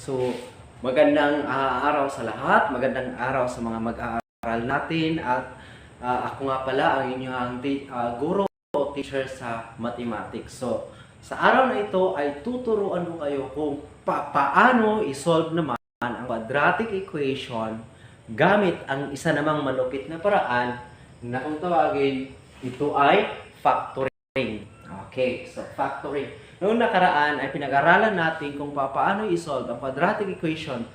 So, magandang araw sa lahat, magandang araw sa mga mag-aaral natin at ako nga pala ang inyong guro o teacher sa mathematics. So, sa araw na ito ay tuturuan ko kayo kung paano i-solve naman ang quadratic equation gamit ang isa namang malupit na paraan na kung tawagin ito ay factoring. Okay, so factoring. Noong nakaraan ay pinag-aralan natin kung paano i-solve ang quadratic equation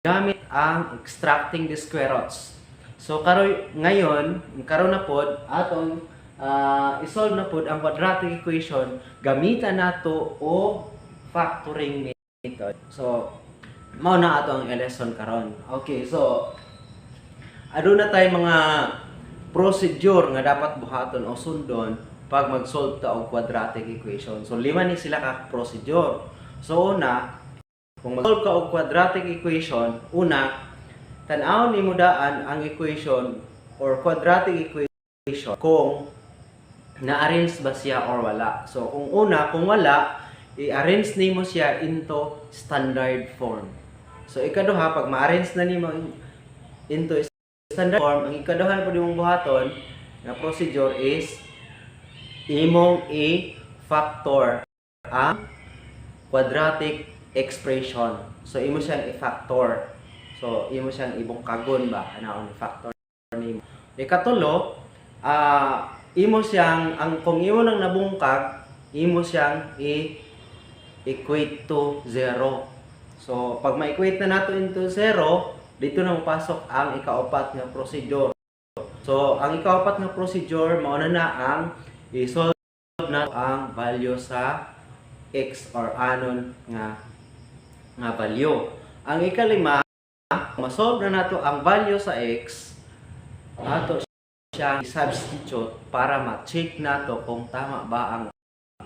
gamit ang extracting the square roots. So ngayon, karon na pod atong i-solve na pod ang quadratic equation gamitan nato o factoring method. So mao na ato ang lesson karon. Okay, so aduna tay mga procedure nga dapat buhaton o sundon pag mag-solve ta og quadratic equation. So lima ni sila ka procedure. So una, kung mag-solve ka og quadratic equation, una tan-awon nimo daan ang equation or quadratic equation kung na-arrange ba siya or wala. So kung wala, i-arrange nimo siya into standard form. So ikaduha, pag ma-arrange na nimo into standard form, ang ikaduha po nimong buhaton na procedure is imong i-factor ang quadratic expression. So imo siyang i-factor. So imo siyang ibungkagon ba anaon i-factor nimo. Ikatulo, imo siyang kung imo nang nabungkag, imo siyang i-equate to 0. So pag ma-equate na nato into 0, dito na mapasok ang ikaapat nga procedure. So ang ikaapat nga procedure mao na ang i-solve na ang value sa x or anon nga value. Ang ikalima, ma-solve na nato ang value sa x, ato siya i-substitute para ma-check nato kung tama ba ang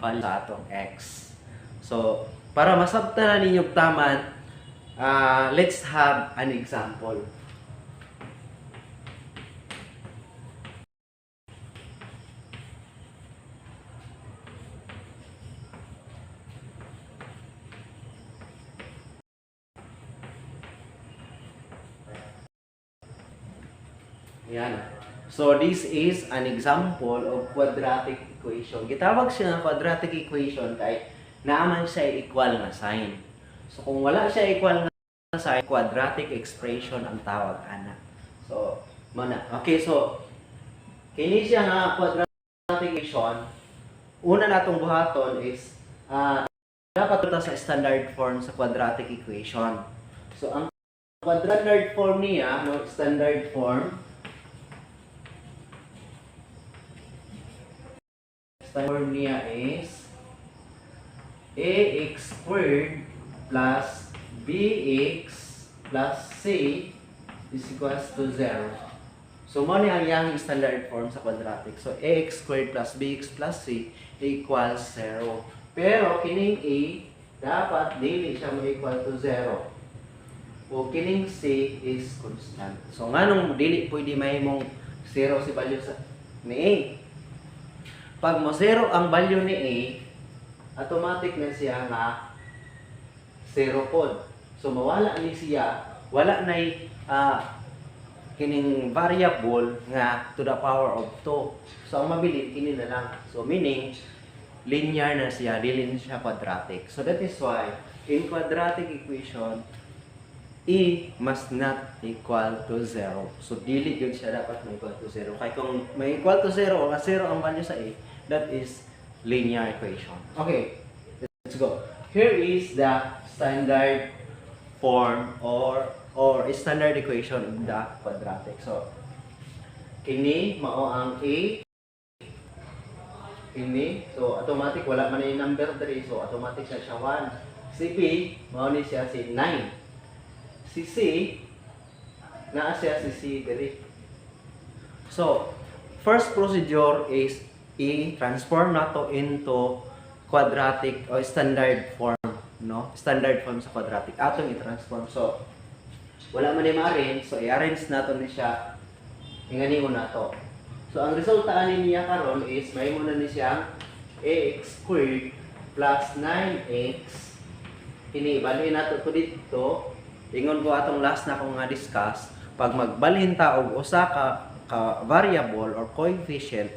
value sa atong x. So, para masabtan na ninyong taman, let's have an example. Yan. So this is an example of quadratic equation. Gitawag siya ng quadratic equation kay naaman siya equal na sign. So kung wala siya equal na sign, quadratic expression ang tawag ana. So okay, so kini siya nga quadratic equation. Una natong buhaton is dapat ito sa standard form sa quadratic equation. So ang quadratic form niya, no, standard form niya is ax squared plus bx plus c is equals to 0. So, mo ni ang iyang standard form sa quadratic. So, ax squared plus bx plus c equals 0. Pero, kining a, dapat dili siya mo-equal to 0. O kining c is constant. So, nga nung dili pwede may mong 0 si value sa ni a. Pag mo 0 ang value ni A, automatic na siya nga 0 pod. So mawala ni siya, wala na kining variable nga to the power of 2. So ang mabilit kini na lang. So meaning linear na siya, dili na siya quadratic. So that is why in quadratic equation E must not equal to 0. So, dili yun siya dapat may equal to 0. Kaya kung may equal to 0 o 0 ang value sa A, that is linear equation. Okay, let's go. Here is the standard form or standard equation of the quadratic. So, kini mao ang A. Kini, so automatic wala man yung number 3, so automatic na siya 1. Si B, mao ni siya si 9. Si C, naa siya si C diri. So, first procedure is i-transform nato into quadratic o standard form, no? Standard form sa quadratic. Atong i-transform. So, wala man i-arrange, so i-arrange nato ni siya. Ingani mo nato. So, ang resulta ani niya karon is may mo na ni siya ax squared plus 9x kini balhin nato ko dito. Ingon ko atong last na akong nga discuss, pag magbalhin ta og usa ka variable or coefficient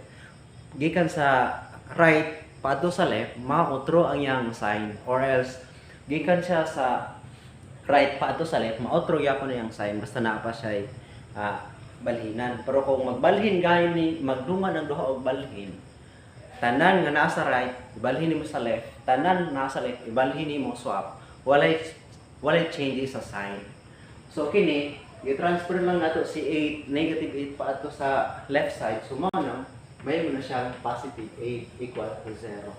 gikan sa right padto sa left, mautro ang iyang sign, or else gikan siya sa right padto sa left, mautro gyapon na iyang sign basta naa pa siya balhinan. Pero kung magbalhin gani ni magdungan ang duha og balhin, tanan nga naa sa right ibalhin nimo sa left, tanan naa sa left ibalhin nimo swap, walay changes sa sign. So kini i-transfer lang nato si 8, negative 8 pa ato sa left side. So mao na may mo na siyang positive 8 equal to 0.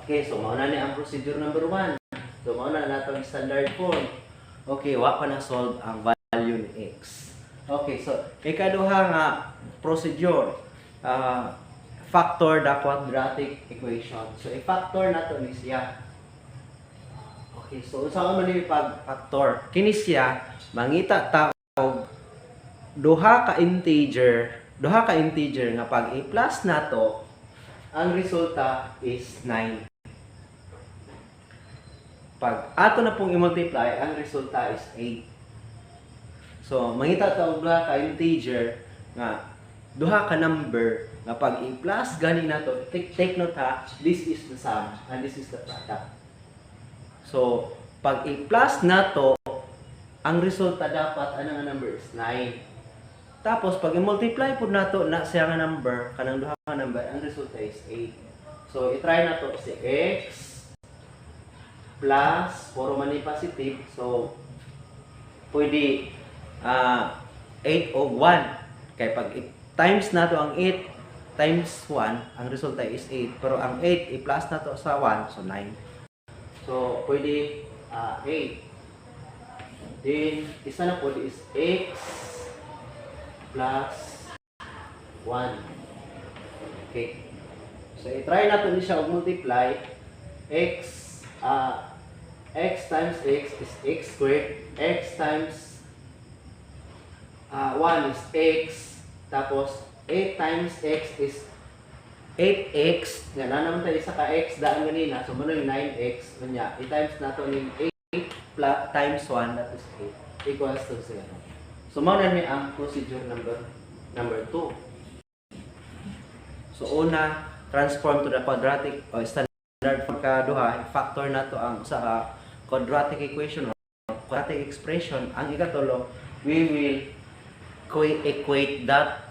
Okay, so mao na ni ang procedure number 1. So mao na natong standard form. Okay, wa pa na solve ang value ni x. Okay, so ikaduha nga procedure, factor the quadratic equation. So i-factor nato ni siya. Okay, so unsa man ni pag-factor? Kini siya mangita ta og duha ka integer nga pag i-plus nato, ang resulta is 9. Pag ato na pong i-multiply, ang resulta is 8. So mangita ta og duha ka integer nga duha ka number nga pag i-plus gani nato, take note ha, this is the sum and this is the product. So, pag i-plus nato, ang resulta dapat anang number is 9. Tapos pag i-multiply po nato na siya nga number, kanang duha ka number, ang resulta is 8. So, i-try nato si x plus puro man ni positive. So, pwede 8 o 1. Kaya pag times nato ang 8 times 1, ang resulta is 8. Pero ang 8 i-plus nato sa 1, so 9. So, pwede 8. Then, isa na po is x plus 1. Okay. So, i-try natin siya mag-multiply. X times x is x squared. X times 1 is x. Tapos, 8 times x is 8x, yan na naman tayo isa ka x daan ganina, so muna yung 9x, kanya, i-times nato yung 8 plus times 1, that is 8, equals to 0. So muna ni ang procedure number 2. So una, transform to the quadratic o standard form kaduha, factor nato ang sa quadratic equation or quadratic expression. Ang ikatulo, we will equate that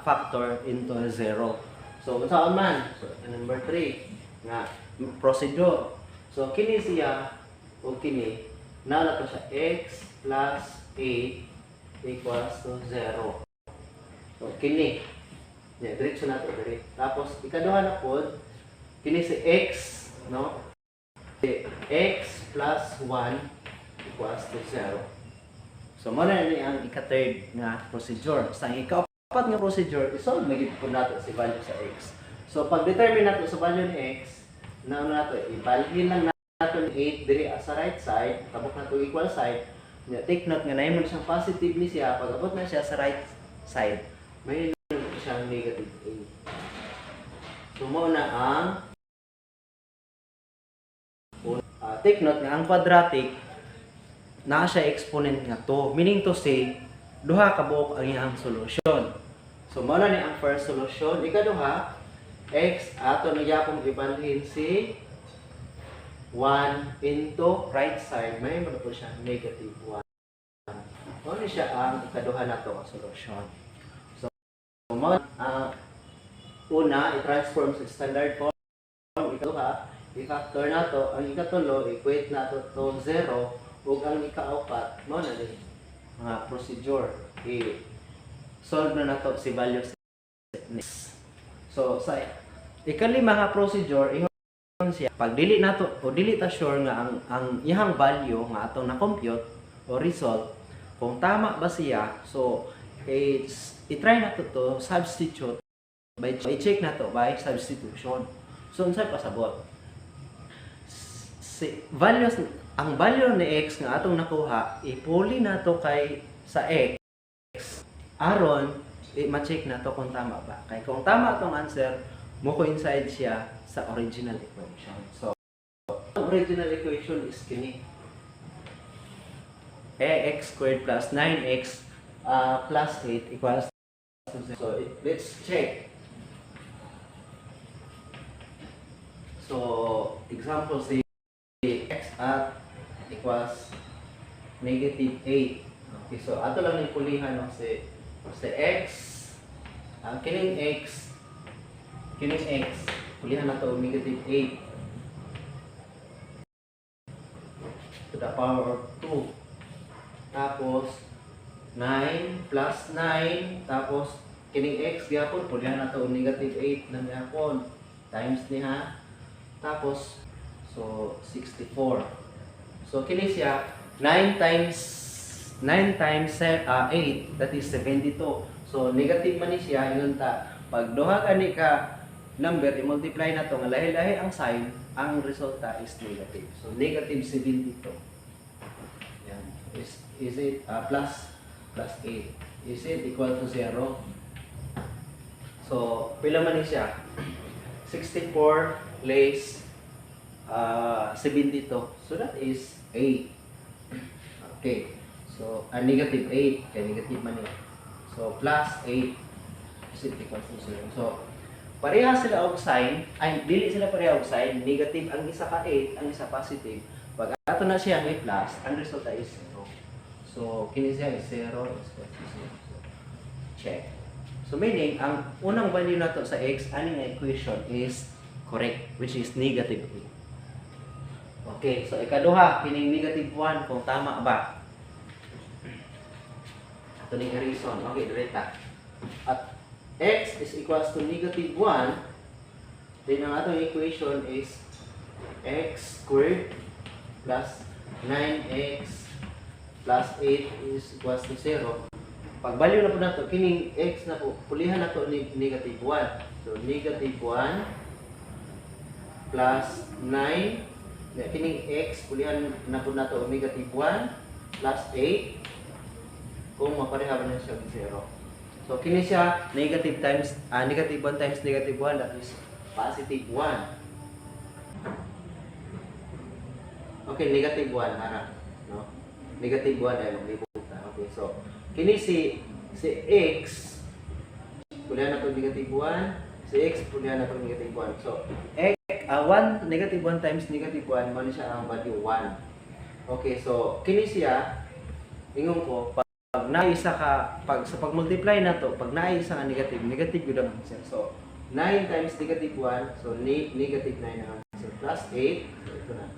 factor into 0. So, saan man? So, number 3 nga procedure. So, kini siya o kini na to siya x plus 8 equals to 0. So, kini diretso na to dire. Tapos ikaduha na pod kini si x, no? Si x plus 1 equals to 0. So, muna ni ang ika-third nga procedure. Sa ika-apat nga procedure, isolve na gid po nato si value sa x. So, pag-determine nato sa value ni x, nato ibalhin lang nato ni 8 diri sa right side, tabok nato equal side. Take note nga naimon siyang positive ni siya, pag abot na siya sa right side, may siyang negative 8. So, muna ang take note nga ang quadratic na siya exponent nga to, meaning to say duha ka buok ang iyang solution. So mao na ni ang first solution. Ikaduha, x ato na gyapon ibalhin si 1 into right side, may mo po siya negative 1. Mao ni siya ang ikaduha nato nga solution. So mao una i-transform sa standard form. Ikaduha, i-factor nato, ang ikatulo equate nato to 0. Ug ang ika-apat, mo na din mga procedure, i-solve na nato si value next. So sa ikalima nga procedure, ingon siya pag dili nato o dili ta sure nga ang iyang value nga atong na-compute o result kung tama ba siya, so i-try nato to substitute by i-check nato by substitution. So unsay pasabot? Si values, ang value ni x nga atong nakuha, ipuli nato kay sa x aron ma-check nato kung tama ba. Kay kung tama atong answer, mo coincide siya sa original equation. So original equation is kini. Ax squared plus 9x plus 8 equals to 0. So, let's check. So, example say x at equals negative 8. Okay, so ato lang yung pulihan no, si x, kining x, pulihan na to negative 8 to the power of 2. Tapos 9 plus 9, tapos kining x gyapon pulihan na to negative 8 na gyapon times niya. Tapos so 64. So kini siya 9 times 8, that is 72. So negative man ni siya ingon ta. Pag duha kani ka number i-multiply na to nga lahi-lahi ang sign, ang resulta is negative. So negative 72. Yan. Is it plus 8? Is it equal to 0? So pila man ni siya? 64 less 72. So that is 8. Okay. So negative 8 kay negative man ni. So plus 8 is it equal to 0. So pareha sila og sign, ay dili sila pareha og sign, negative ang isa ka 8, ang isa positive. Pag ato na siya may plus, ang resulta is 0. So kini siya is 0 is equal to 0. So, check. So meaning ang unang value nato sa x ani nga equation is correct, which is negative 8. Okay, so ikaduha kining negative 1 kung tama ba. Ato ni reason. Okay, direta. At x is equals to negative 1, then ang atong equation is x squared plus 9x plus 8 is equals to 0. Pag value na po na to, kining x na po, pulihan na to ni negative 1. So, negative 1 plus 9, kining x, pulihan na po na to negative 1 plus 8, kung mapareha ba na siya 0. So, kini siya negative times, negative 1 times negative 1, that is positive 1. Okay, negative 1, harap. No? Negative 1 ay maglibutan. Okay, so, kini si x, pulihan na ito negative 1, si x, pulihan na ito negative 1. So, x, 1, negative 1 times negative 1, mali siya ang value 1. Okay, so, kini siya, ingon ko, pag naisa ka, sa pag-multiply na to, pag naisa nga negative yun ang answer. So, 9 times negative 1, so negative 9 ang answer. Plus 8, so ito na.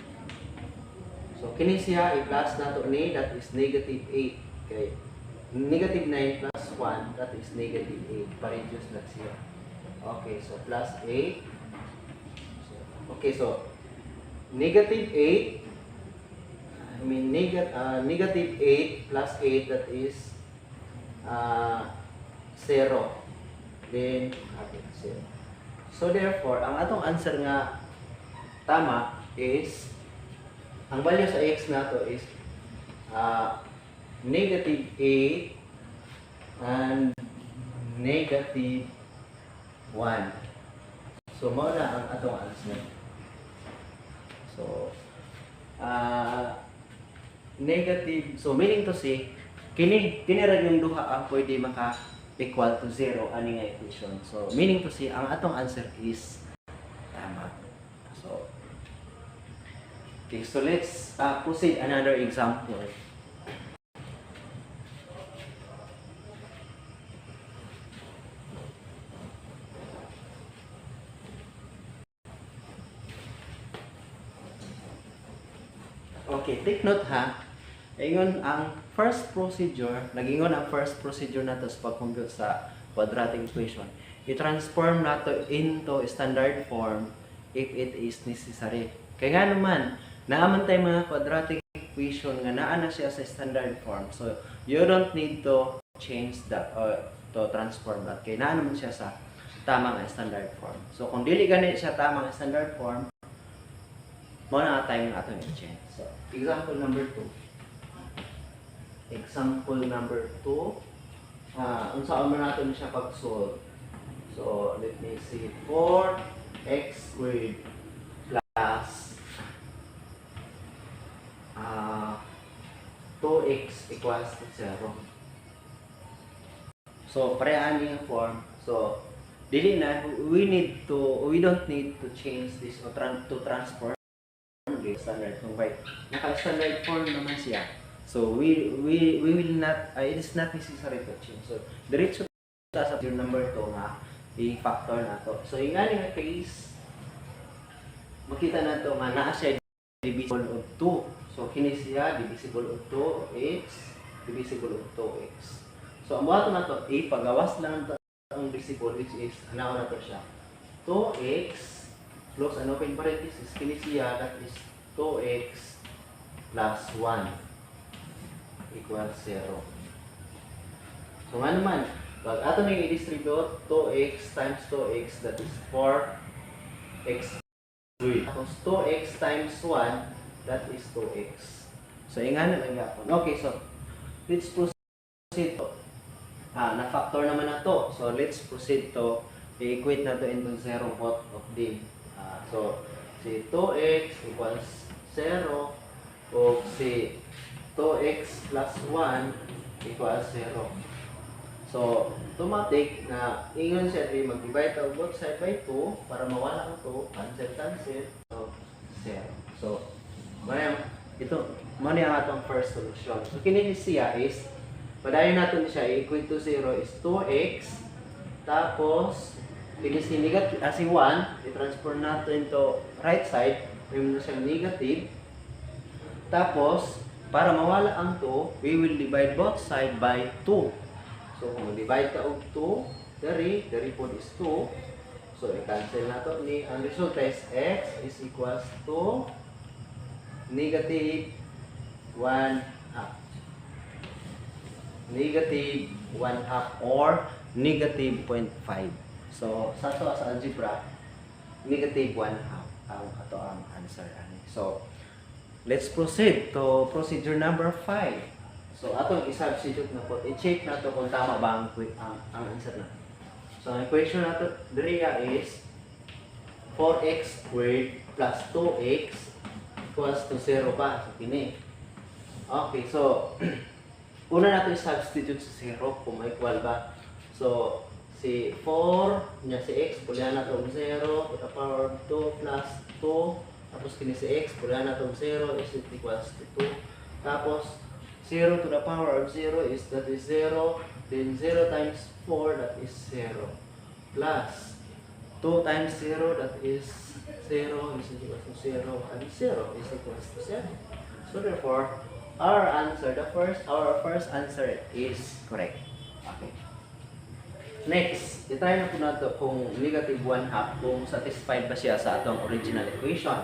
So, kini siya, i-plus na to ni, that is negative 8. Okay. Negative 9 plus 1, that is negative 8. Pa-reduce na siya. Okay, so plus 8. Okay, so, negative 8, negative 8 plus 8, that is 0. Then, 0. So, therefore, ang atong answer nga tama is, ang value sa x na to is negative 8 and negative 1. So, mao na ang atong answer. So, negative, so meaning to say, kini ra yung duha ang pwede maka equal to 0 ani nga equation. So meaning to say, ang atong answer is tama. So okay, so let's proceed another example. Okay, take note ha. Ingon ang first procedure, nagingon ang first procedure nato sa pag-compute sa quadratic equation. I-transform nato into standard form if it is necessary. Kaya nga naman, naaman tayo mga quadratic equation nga naa na siya sa standard form. So, you don't need to change that or to transform that. Kaya naa naman siya sa tamang standard form. So, kung dili ganit siya tamang standard form, mo na tayo ng atong i-change. So, example number 2. Example number 2. Unsaon man natin siya pag-solve. So, let me see. 4x squared plus 2x equals to 0. So, parehaan yung form. So, we don't need to change this or to transform this standard form. Right? Naka-standard form naman siya. So, we will not, it is not necessary to change. So, diretso sa yung number 2 nga, i-factor na to. So, yung nga case, makita na to nga naa siya divisible of 2. So, kini siya divisible of 2x, divisible of 2x. So, ang buhaton na to, pagawas lang ang divisible, which is, ano na to siya, 2x plus, ano open parenthesis, kini siya, that is 2x plus 1 equals 0. So, nga naman, pag ato na yung i-distribute, 2x times 2x, that is 4x. Tapos 2x times 1, that is 2x. So, ingan na lang yapon. Okay, so, let's proceed to. Na-factor naman na to. So, let's proceed to i-equate na to into 0 both of them. So, si 2x equals 0 o si 2x plus 1 equals 0. So, automatic na ingon siya rin mag-divide to both side by 2 para mawala ang 2, cancel. So, 0. So, ito, muna ang atong first solution. So, kini siya is, padayon natin siya, equate to 0 is 2x, tapos, kini si negative, si 1, i-transform natin into right side, mayroon na siyang negative, tapos, para mawala ang 2, we will divide both side by 2. So, kung divide ka og 2, the po is 2. So, i-cancel na to. Ang result is x is equals to negative 1 half. Negative 1 half or negative 0.5. So, sa to sa algebra, negative 1 half ang ato ang answer. So, let's proceed to procedure number 5. So, atong i-substitute na po. I-check na to kung tama ba ang answer na. So, ang equation na to, diriya is 4x squared plus 2x equals to 0 pa. So, kini. Okay, so, una natin i-substitute sa 0 kung may equal ba. So, si 4, niya si x, pulihan na itong 0 to the power of 2 plus 2. Tapos, kini si x, pulihan na itong 0 is equals to 2. Tapos, 0 to the power of 0 is that is 0. Then 0 times 4 that is 0. Plus 2 times 0 that is 0 is equal to 0. And 0 is equal to 0. So therefore, our first answer is correct. Okay. Next, itry na po natin kung negative 1 half kung satisfied ba siya sa atong original equation.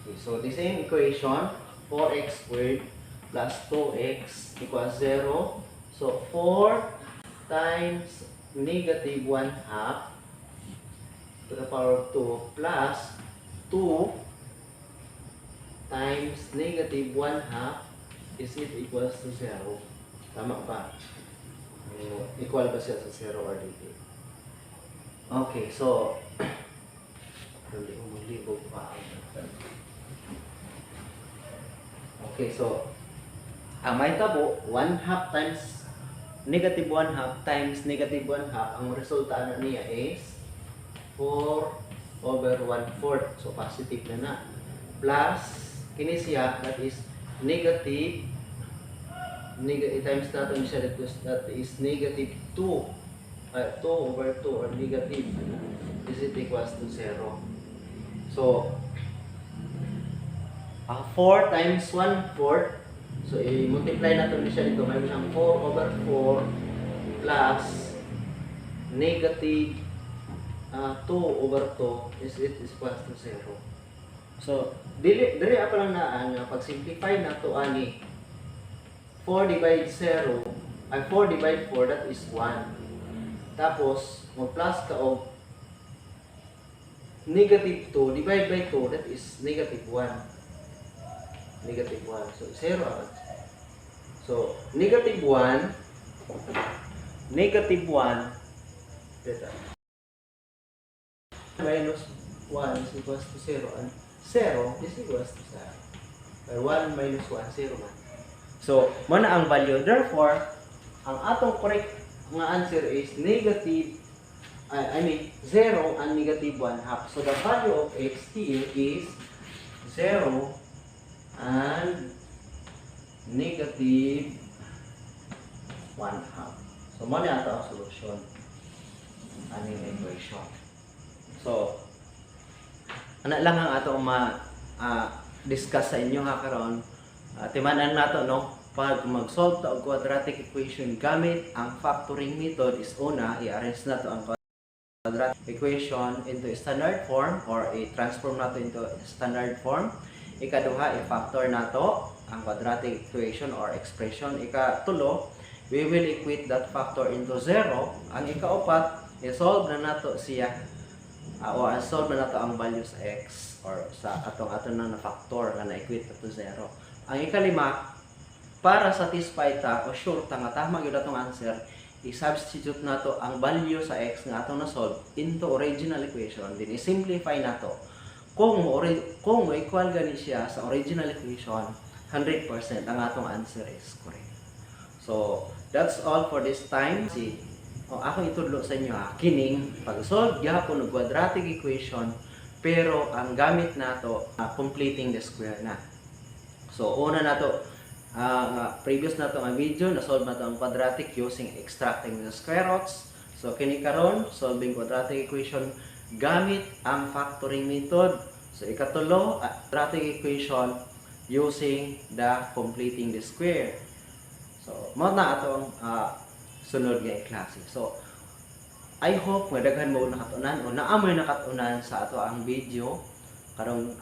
Okay, so the same equation, 4x squared plus 2x equals 0. So, 4 times negative 1 half to the power of 2 plus 2 times negative 1 half is it equals to 0. Tama ba? Equal ba siya sa 0 or hindi? Okay, so hindi ko maglibog pa. Okay, so, ang may tabo, 1 half times negative 1 half times negative 1 half, ang resulta na niya is 4/1/4. So, positive na. Plus, kini siya, that is negative, times natin siya, that is negative 2. 2/2 or negative is it equals to 0. So, 4 times 1/4. So, i-multiply natin siya dito. May siyang 4/4 plus negative 2/2 is it equals to 0. So, dili pa lang na pag-simplify na to ani 4 divide 0 ay 4 divide 4 that is 1. Tapos, mag-plus ka og negative 2 divide by 2 that is negative 1. Negative 1. So, 0. So, negative 1 dito. Minus 1 is equals to 0 and 0 is equals to 0. 1 minus 1, 0 man. So, mana ang value. Therefore, ang atong correct nga answer is negative, 0 and negative 1 half. So, the value of x here is 0 and negative 1 half. So, mana ato ang solution. Aning equation. So, ana lang ang ato discuss sa inyo ha karon. Timanan nato no, pag mag-solve ta og quadratic equation gamit ang factoring method is una i-arrange nato ang quadratic equation into standard form or i-transform nato into standard form. Ikaduha, i-factor nato ang quadratic equation or expression. Ikatulo, we will equate that factor into 0. Ang ikaupat, i-solve na nato siya o solve na nato ang value sa x or sa atong na factor nga na-equate to 0. Ang ikalima, para satisfy ta o sure ta nga tama gyud atong answer, i-substitute nato ang value sa x nga atong na-solve into original equation. Then i-simplify nato. Kung mo equal gani siya sa original equation, 100% ang atong answer is correct. So, that's all for this time. Akong itudlo sa inyo kining pag-solve gyapon og quadratic equation pero ang gamit nato completing the square na. So una nato previous nato nga video na solve nato ang quadratic using extracting the square roots. So kini karon solving quadratic equation gamit ang factoring method. So ikatulo, quadratic equation using the completing the square. So mao na atong sunod nga klase. So, I hope nga daghan mo nakatunan o naamoy nakatunan sa ato ang video karong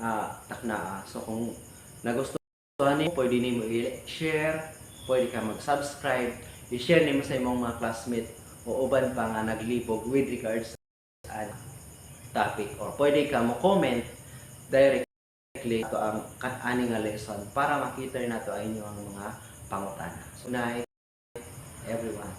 takna. So, kung nagustuhan niyo, pwede nimo i-share, pwede ka mag-subscribe, i-share nimo sa imong mga classmate o uban pa nga naglibog with regards sa topic or pwede ka mo comment directly ato ang ani nga lesson para makita nato ang inyong mga pangutana. So, night everyone.